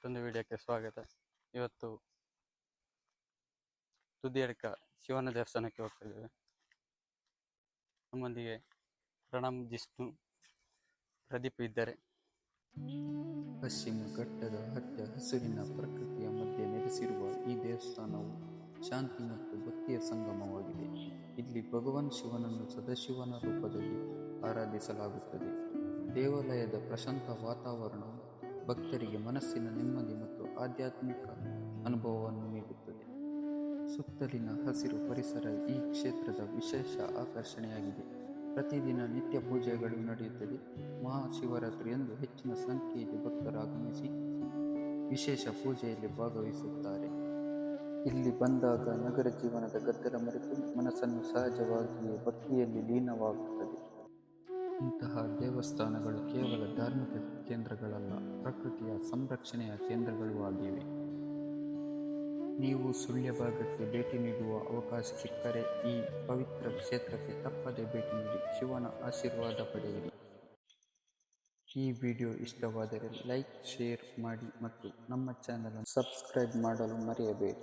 ಮತ್ತೊಂದು ವಿಡಿಯೋಕ್ಕೆ ಸ್ವಾಗತ. ಇವತ್ತು ತುದಿಯಡ್ಕ ಶಿವನ ದೇವಸ್ಥಾನಕ್ಕೆ ಹೋಗ್ತಾ ಇದ್ದೇವೆ. ನಮ್ಮೊಂದಿಗೆ ಪ್ರಣಮ್, ಜಿಷ್ಣು, ಪ್ರದೀಪ್ ಇದ್ದಾರೆ. ಪಶ್ಚಿಮ ಘಟ್ಟದ ಹಚ್ಚ ಹಸಿರಿನ ಪ್ರಕೃತಿಯ ಮಧ್ಯೆ ನೆಲೆಸಿರುವ ಈ ದೇವಸ್ಥಾನವು ಶಾಂತಿ ಮತ್ತು ಭಕ್ತಿಯ ಸಂಗಮವಾಗಿದೆ. ಇಲ್ಲಿ ಭಗವಾನ್ ಶಿವನನ್ನು ಸದಾಶಿವನ ರೂಪದಲ್ಲಿ ಆರಾಧಿಸಲಾಗುತ್ತದೆ. ದೇವಾಲಯದ ಪ್ರಶಾಂತ ವಾತಾವರಣವು ಭಕ್ತರಿಗೆ ಮನಸ್ಸಿನ ನೆಮ್ಮದಿ ಮತ್ತು ಆಧ್ಯಾತ್ಮಿಕ ಅನುಭವವನ್ನು ನೀಡುತ್ತದೆ. ಸುತ್ತಲಿನ ಹಸಿರು ಪರಿಸರ ಈ ಕ್ಷೇತ್ರದ ವಿಶೇಷ ಆಕರ್ಷಣೆಯಾಗಿದೆ. ಪ್ರತಿದಿನ ನಿತ್ಯ ಪೂಜೆಗಳು ನಡೆಯುತ್ತದೆ. ಮಹಾಶಿವರಾತ್ರಿಯಂದು ಹೆಚ್ಚಿನ ಸಂಖ್ಯೆಯಲ್ಲಿ ಭಕ್ತರು ಆಗಮಿಸಿ ವಿಶೇಷ ಪೂಜೆಯಲ್ಲಿ ಭಾಗವಹಿಸುತ್ತಾರೆ. ಇಲ್ಲಿ ಬಂದಾಗ ನಗರ ಜೀವನದ ಗದ್ದಲ ಮರೆತು ಮನಸ್ಸನ್ನು ಸಹಜವಾಗಿಯೇ ಭಕ್ತಿಯಲ್ಲಿ ಲೀನವಾಗುತ್ತದೆ. ಇಂತಹ ದೇವಸ್ಥಾನಗಳು ಕೇವಲ ಧಾರ್ಮಿಕ ಕೇಂದ್ರಗಳಲ್ಲ, ಪ್ರಕೃತಿಯ ಸಂರಕ್ಷಣೆಯ ಕೇಂದ್ರಗಳೂ ಆಗಿವೆ. ನೀವು ಸುಳ್ಯ ಭಾಗಕ್ಕೆ ಭೇಟಿ ನೀಡುವ ಅವಕಾಶ ಸಿಕ್ಕರೆ ಈ ಪವಿತ್ರ ಕ್ಷೇತ್ರಕ್ಕೆ ತಪ್ಪದೆ ಭೇಟಿ ನೀಡಿ ಶಿವನ ಆಶೀರ್ವಾದ ಪಡೆಯಿರಿ. ಈ ವಿಡಿಯೋ ಇಷ್ಟವಾದರೆ ಲೈಕ್, ಶೇರ್ ಮಾಡಿ ಮತ್ತು ನಮ್ಮ ಚಾನಲ್ ಅನ್ನು ಸಬ್ಸ್ಕ್ರೈಬ್ ಮಾಡಲು ಮರೆಯಬೇಡಿ.